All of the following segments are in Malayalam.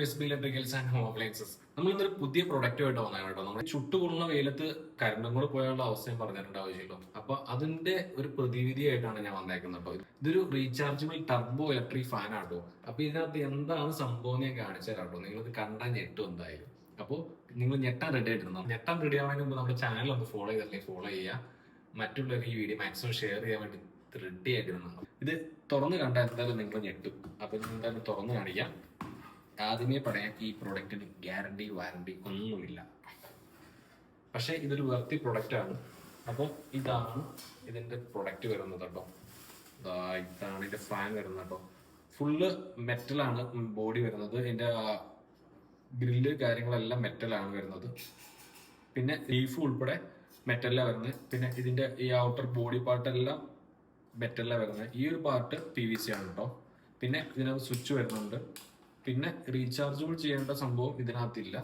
S B electricals and home appliances. നമ്മൾ ഇന്നൊരു പുതിയ പ്രൊഡക്റ്റുമായിട്ട് വന്നതാണ് കേട്ടോ. നമ്മൾ ചുട്ടുകൊള്ളുന്ന വെയിലത്ത് കരണ്ടും കൂടെ പോയുള്ള അവസ്ഥയും പറഞ്ഞിട്ടുണ്ട് ആവശ്യമില്ലോ. അപ്പൊ അതിന്റെ ഒരു പ്രതിവിധിയായിട്ടാണ് ഞാൻ വന്നേക്കുന്നത് കേട്ടോ. ഇതൊരു റീചാർജബിൾ ടർബോ ഇലക്ട്രിക് ഫാൻ ആട്ടോ. അപ്പൊ ഇതിനകത്ത് എന്താണ് സംഭവം ഞാൻ കാണിച്ചു തരാം കേട്ടോ. നിങ്ങളിത് കണ്ടാൽ ഞെട്ടും എന്തായാലും. അപ്പോൾ നിങ്ങൾ ഞെട്ടാൻ റെഡി ആയിട്ടിരുന്നോ? ഞെട്ടാൻ റെഡി ആവാൻ മുമ്പ് നമ്മുടെ ചാനൽ ഒന്ന് ഫോളോ ചെയ്തല്ലേ ഫോളോ ചെയ്യുക. മറ്റുള്ളവർ ഈ വീഡിയോ മാക്സിമം ഷെയർ ചെയ്യാൻ വേണ്ടി റെഡി ആയിട്ടിരുന്നു. ഇത് തുറന്ന് കണ്ടാൽ എന്തായാലും നിങ്ങൾ ഞെട്ടും. അപ്പൊ എന്തായാലും തുറന്ന് കാണിക്കാം. ആദ്യമേ പറയാം, ഈ പ്രൊഡക്റ്റിന് ഗ്യാരണ്ടി വാറണ്ടി ഒന്നുമില്ല. പക്ഷെ ഇതൊരു വെർത്തി പ്രൊഡക്റ്റ് ആണ്. അപ്പോൾ ഇതാണ് ഇതിന്റെ പ്രൊഡക്റ്റ് വരുന്നത് കേട്ടോ. ഇതാണ് ഇതിന്റെ ഫാൻ വരുന്നത് കേട്ടോ. ഫുള്ള് മെറ്റലാണ് ബോഡി വരുന്നത്. ഇതിന്റെ ഗ്രില്ല് കാര്യങ്ങളെല്ലാം മെറ്റലാണ് വരുന്നത്. പിന്നെ ലീഫ് ഉൾപ്പെടെ മെറ്റലിലാണ് വരുന്നത്. പിന്നെ ഇതിന്റെ ഈ ഔട്ടർ ബോഡി പാർട്ടെല്ലാം മെറ്റലിലാണ് വരുന്നത്. ഈ ഒരു പാർട്ട് PVC ആണ് കേട്ടോ. പിന്നെ ഇതിനകത്ത് സ്വിച്ച് വരുന്നുണ്ട്. പിന്നെ റീചാർജബിൾ ചെയ്യേണ്ട സംഭവം ഇതിനകത്തില്ല.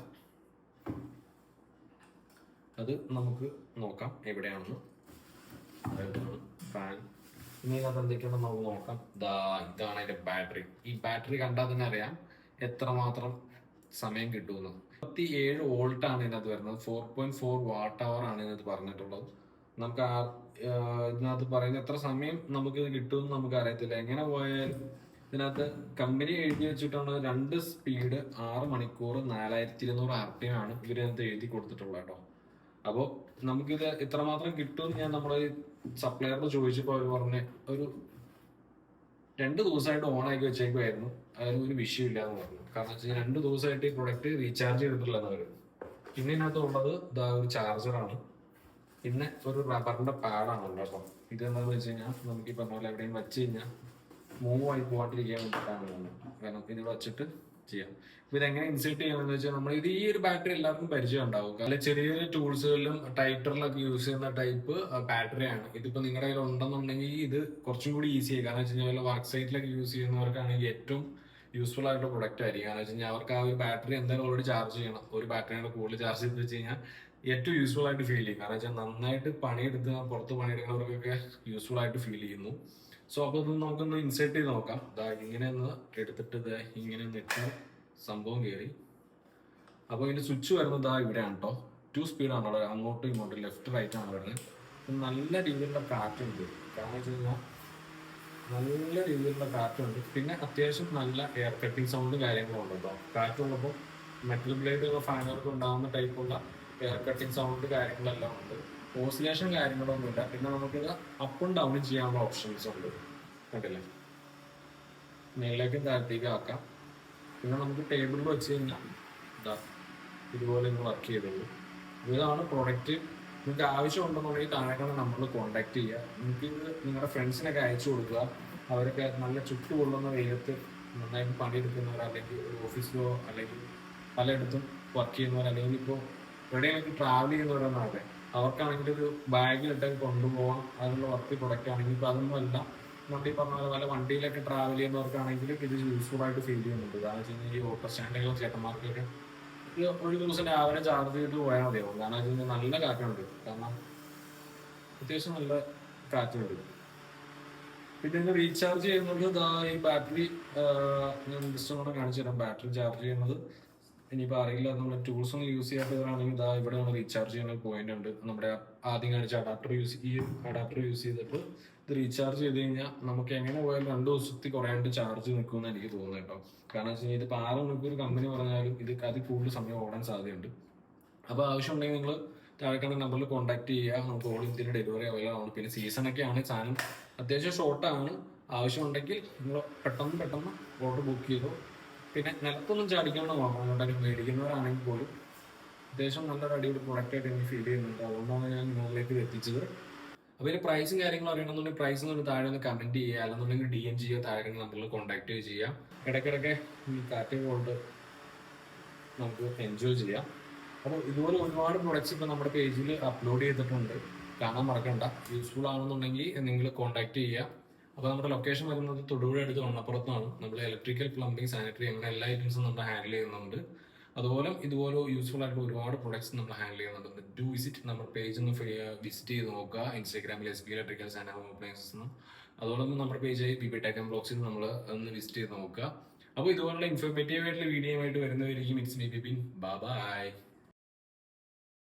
അത് നമുക്ക് നോക്കാം എവിടെയാണെന്ന്. ഫാൻ ഇനി അത് എന്തൊക്കെയാണെന്ന് നമുക്ക് നോക്കാം. ഇതാണ് അതിന്റെ ബാറ്ററി. ഈ ബാറ്ററി കണ്ടാൽ തന്നെ അറിയാം എത്രമാത്രം സമയം കിട്ടുമെന്ന്. 37 വോൾട്ടാണ് ഇതിനകത്ത് വരുന്നത്. 4.4 വാട്ട് അവർ ആണ് ഇതിനകത്ത് പറഞ്ഞിട്ടുള്ളത്. നമുക്ക് ഇതിനകത്ത് പറയുന്ന എത്ര സമയം നമുക്ക് ഇത് കിട്ടുമെന്ന് നമുക്ക് അറിയത്തില്ല. എങ്ങനെ പോയാലും ഇതിനകത്ത് കമ്പനി എഴുതി വെച്ചിട്ടാണ് 2 സ്പീഡ് 6 മണിക്കൂർ 4200 RPM ആണ് ഇവരതിനകത്ത് എഴുതി കൊടുത്തിട്ടുള്ളത് കേട്ടോ. അപ്പോൾ നമുക്കിത് ഇത്രമാത്രം കിട്ടുമെന്ന് ഞാൻ നമ്മുടെ സപ്ലയറിന് ചോദിച്ചപ്പോൾ അവർ പറഞ്ഞ ഒരു 2 ദിവസമായിട്ട് ഓൺ ആക്കി വെച്ചേക്കുമായിരുന്നു. അതിനൊരു വിഷയമില്ല എന്ന് പറഞ്ഞു. കാരണം വെച്ചാൽ 2 ദിവസമായിട്ട് ഈ പ്രൊഡക്റ്റ് റീചാർജ് ചെയ്തിട്ടില്ലെന്ന് അവർ. പിന്നെ ഇതിനകത്ത് ഉള്ളത് ഒരു ചാർജറാണ്. പിന്നെ ഒരു റബ്ബറിന്റെ പാഡാണ് കേട്ടോ. ഇതെന്താന്ന് വെച്ച് കഴിഞ്ഞാൽ നമുക്ക് ഈ പറഞ്ഞ പോലെ എവിടെയും വെച്ച് കഴിഞ്ഞാൽ മൂവ് ആയി പോകാണ്ടിരിക്കാൻ വേണ്ടിയിട്ടാണ്. കാരണം ഇത് വെച്ചിട്ട് ചെയ്യാം. അപ്പൊ ഇതെങ്ങനെ ഇൻസേർട്ട് ചെയ്യാമെന്ന് വെച്ചാൽ നമ്മൾ ഇത് ഈ ഒരു ബാറ്ററി എല്ലാവർക്കും പരിചയം ഉണ്ടാവും. അല്ലെ ചെറിയ ചെറിയ ടൂൾസുകളിലും ടൈറ്ററിലൊക്കെ യൂസ് ചെയ്യുന്ന ടൈപ്പ് ബാറ്ററിയാണ്. ഇതിപ്പോ നിങ്ങളുടെ കയ്യിൽ ഉണ്ടെന്നുണ്ടെങ്കിൽ ഇത് കുറച്ചും കൂടി ഈസി ആയി. കാരണം വെച്ച് കഴിഞ്ഞാൽ വർക്ക് സൈറ്റിലൊക്കെ യൂസ് ചെയ്യുന്നവർക്കാണെങ്കിൽ ഏറ്റവും യൂസ്ഫുൾ ആയിട്ടുള്ള പ്രൊഡക്റ്റ് ആയിരിക്കും. കാരണം വെച്ച് കഴിഞ്ഞാൽ അവർക്ക് ആ ഒരു ബാറ്ററി എന്തായാലും ഓൾറെഡി ചാർജ് ചെയ്യണം. ഒരു ബാറ്ററിയുടെ കൂടുതൽ ചാർജ് ചെയ്ത് വെച്ച് കഴിഞ്ഞാൽ ഏറ്റവും യൂസ്ഫുൾ ആയിട്ട് ഫീൽ ചെയ്യും. കാരണം വെച്ചാൽ നന്നായിട്ട് പണിയെടുത്ത് പുറത്ത് പണിയെടുക്കുന്നവർക്കൊക്കെ യൂസ്ഫുൾ ആയിട്ട് ഫീൽ ചെയ്യുന്നു. സോ അപ്പോൾ ഇത് നമുക്കൊന്ന് ഇൻസേർട്ട് ചെയ്ത് നോക്കാം. ഇങ്ങനെ ഒന്ന് എടുത്തിട്ട് ഇങ്ങനെ ഒന്ന് ഇട്ട് സംഭവം കയറി. അപ്പോൾ ഇതിന്റെ സ്വിച്ച് വരുന്നത് ഇവിടെയാണ് കേട്ടോ. 2 സ്പീഡാണ്. അങ്ങോട്ടും ഇങ്ങോട്ടും ലെഫ്റ്റ് റൈറ്റ് ആണ് വരുന്നത്. നല്ല രീതിയിലുള്ള കാറ്റുണ്ട്. കാരണം വെച്ച് കഴിഞ്ഞാൽ നല്ല രീതിയിലുള്ള കാറ്റുണ്ട്. പിന്നെ അത്യാവശ്യം നല്ല എയർ കട്ടിങ് സൗണ്ട് കാര്യങ്ങളും ഉണ്ട് കേട്ടോ. കാറ്റുള്ളപ്പോൾ മെറ്റൽ ബ്ലേഡ് ഫാനുകൾക്ക് ഉണ്ടാകുന്ന ടൈപ്പുള്ള എയർ കട്ടിങ് സൗണ്ട് കാര്യങ്ങളെല്ലാം ഉണ്ട്. ഓസിലേഷൻ കാര്യങ്ങളൊന്നുമില്ല. പിന്നെ നമുക്കിത് അപ്പും ഡൗണും ചെയ്യാനുള്ള ഓപ്ഷൻസ് ഉണ്ട്. കണ്ടില്ലേ, മേളിലേക്കും താഴത്തേക്കും ആക്കാം. പിന്നെ നമുക്ക് ടേബിളിൽ വെച്ച് കഴിഞ്ഞാൽ ഇതുപോലെ ഒന്ന് വർക്ക് ചെയ്തോളൂ. ഇതാണ് പ്രൊഡക്റ്റ്. നിങ്ങൾക്ക് ആവശ്യമുണ്ടെന്നുണ്ടെങ്കിൽ താഴെ നമ്മൾ കോൺടാക്ട് ചെയ്യുക. നിങ്ങൾക്ക് ഇത് നിങ്ങളുടെ ഫ്രണ്ട്സിനൊക്കെ അയച്ചു കൊടുക്കുക. അവരൊക്കെ നല്ല ചുട്ടുകൊള്ളുന്ന വെയിലത്ത് നന്നായിട്ട് പണിയെടുക്കുന്നവർ, അല്ലെങ്കിൽ ഓഫീസിലോ അല്ലെങ്കിൽ പലയിടത്തും വർക്ക് ചെയ്യുന്നവർ, അല്ലെങ്കിൽ ഇപ്പോൾ എവിടെയെങ്കിലും ട്രാവൽ ചെയ്യുന്നവരെന്നാകട്ടെ, അവർക്കാണെങ്കിൽ ഒരു ബാഗിലിട്ടൊക്കെ കൊണ്ടുപോകാം. അതിനുള്ള വർക്ക് പ്രൊഡക്റ്റ് ആണെങ്കിൽ ഇപ്പോൾ അതൊന്നും അല്ല. വണ്ടി പറഞ്ഞ പോലെ പല വണ്ടിയിലൊക്കെ ട്രാവൽ ചെയ്യുന്നവർക്കാണെങ്കിലും ഇത് യൂസ്ഫുൾ ആയിട്ട് ഫീൽ ചെയ്യുന്നുണ്ട്. കാരണം വെച്ച് കഴിഞ്ഞാൽ ഈ ഓട്ടോ സ്റ്റാൻഡുകളും ചേട്ടന്മാർക്കൊക്കെ ഒരു ദിവസം രാവിലെ ചാർജ് ചെയ്തിട്ട് പോയാൽ മതിയാവും. കാരണം വെച്ച് കഴിഞ്ഞാൽ നല്ല കാറ്റുണ്ട്. കാരണം അത്യാവശ്യം നല്ല കാറ്റുണ്ട്. പിന്നെ ഇത് റീചാർജ് ചെയ്യുന്നത് ഈ ബാറ്ററി ഞാൻ ജസ്റ്റ് ഒന്നും കാണിച്ചു തരാം. ബാറ്ററി ചാർജ് ചെയ്യുന്നത് ഇനിയിപ്പോൾ അറിയില്ല, നമ്മുടെ ടൂൾസ് ഒന്നും യൂസ് ചെയ്യാത്തവരാണെങ്കിൽ ഇവിടെ നമ്മൾ റീചാർജ് ചെയ്യുന്ന പോയിന്റ് ഉണ്ട്. നമ്മുടെ ആദ്യം കാണിച്ച അഡാപ്റ്റർ യൂസ് ചെയ്തിട്ട് ഇത് റീചാർജ് ചെയ്ത് കഴിഞ്ഞാൽ നമുക്ക് എങ്ങനെ പോയാലും 2 ദിവസത്തിൽ കുറയാണ്ട് ചാർജ് നിൽക്കുമെന്ന് എനിക്ക് തോന്നുന്നു കേട്ടോ. കാരണം വെച്ച് കഴിഞ്ഞാൽ ഇതിപ്പോൾ 6 മണിക്കൂർ കമ്പനി പറഞ്ഞാലും ഇത് അതിൽ കൂടുതൽ സമയം ഓടാൻ സാധ്യതയുണ്ട്. അപ്പോൾ ആവശ്യമുണ്ടെങ്കിൽ നിങ്ങൾ താഴെക്കാണ് നമ്പറിൽ കോൺടാക്ട് ചെയ്യുക. നമുക്ക് ഓൾ ഇന്ത്യയിൽ ഡെലിവറി അവൈലബിൾ ആണ്. പിന്നെ സീസണൊക്കെയാണ്, സാധനം അത്യാവശ്യം ഷോർട്ടാണ്. ആവശ്യമുണ്ടെങ്കിൽ നിങ്ങൾ പെട്ടെന്ന് ഓർഡർ ബുക്ക് ചെയ്തോ. പിന്നെ നിലത്തൊന്നും ചാടിക്കാനുള്ള നോക്കണം. മേടിക്കുന്നവരാണെങ്കിൽ പോലും അത്യാവശ്യം നല്ലൊരു അടിപൊളി പ്രൊഡക്റ്റ് ആയിട്ട് എനിക്ക് ഫീൽ ചെയ്യുന്നുണ്ട്. അതുകൊണ്ടാണ് ഞാൻ നിങ്ങളിലേക്ക് ഇത് എത്തിച്ചത്. അപ്പോൾ ഇതിന് പ്രൈസും കാര്യങ്ങളും അറിയണമെന്നുണ്ടെങ്കിൽ പ്രൈസ് ഒന്ന് താഴെ ഒന്ന് കമന്റ് ചെയ്യുക. അല്ലെന്നുണ്ടെങ്കിൽ DM ചെയ്യുക, താഴെ നമ്പറിൽ കോൺടാക്ട് ചെയ്യുക. ഇടയ്ക്കിടയ്ക്ക് ഈ കാറ്റ് കൊണ്ട് നമുക്ക് എൻജോയ് ചെയ്യാം. അപ്പോൾ ഇതുപോലെ ഒരുപാട് പ്രൊഡക്ട്സ് ഇപ്പോൾ നമ്മുടെ പേജിൽ അപ്ലോഡ് ചെയ്തിട്ടുണ്ട്. കാണാൻ മറക്കണ്ട. യൂസ്ഫുൾ ആണെന്നുണ്ടെങ്കിൽ നിങ്ങൾ കോൺടാക്ട് ചെയ്യുക. അപ്പോൾ നമ്മുടെ ലൊക്കേഷൻ വരുന്നത് തൊടുപുഴ അടുത്ത് വണ്ണപ്പുറത്താണ്. നമ്മൾ ഇലക്ട്രിക്കൽ, പ്ലംബിംഗ്, സാനിറ്ററി അങ്ങനെ എല്ലാ ഐറ്റംസും നമ്മൾ ഹാൻഡിൽ ചെയ്യുന്നുണ്ട്. അതുപോലെ ഇതുപോലെ യൂസ്ഫുൾ ആയിട്ടുള്ള ഒരുപാട് പ്രൊഡക്ട്സ് നമ്മൾ ഹാൻഡിൽ ചെയ്യുന്നുണ്ട്. ഡു വിസിറ്റ് നമ്മുടെ പേജ് ഒന്ന് വിസിറ്റ് ചെയ്ത് നോക്കുക. ഇൻസ്റ്റാഗ്രാമിൽ SB electricals and home appliances എന്നും, അതുപോലെ നമ്മുടെ പേജ് BB Tech & Vlogs നമ്മൾ ഒന്ന് വിസിറ്റ് ചെയ്ത് നോക്കുക. അപ്പോൾ ഇതുപോലുള്ള ഇൻഫോർമേറ്റീവ് ആയിട്ടുള്ള വീഡിയോ ആയിട്ട് വരുന്നവരിക്കും. It's me Bipin. ബൈ.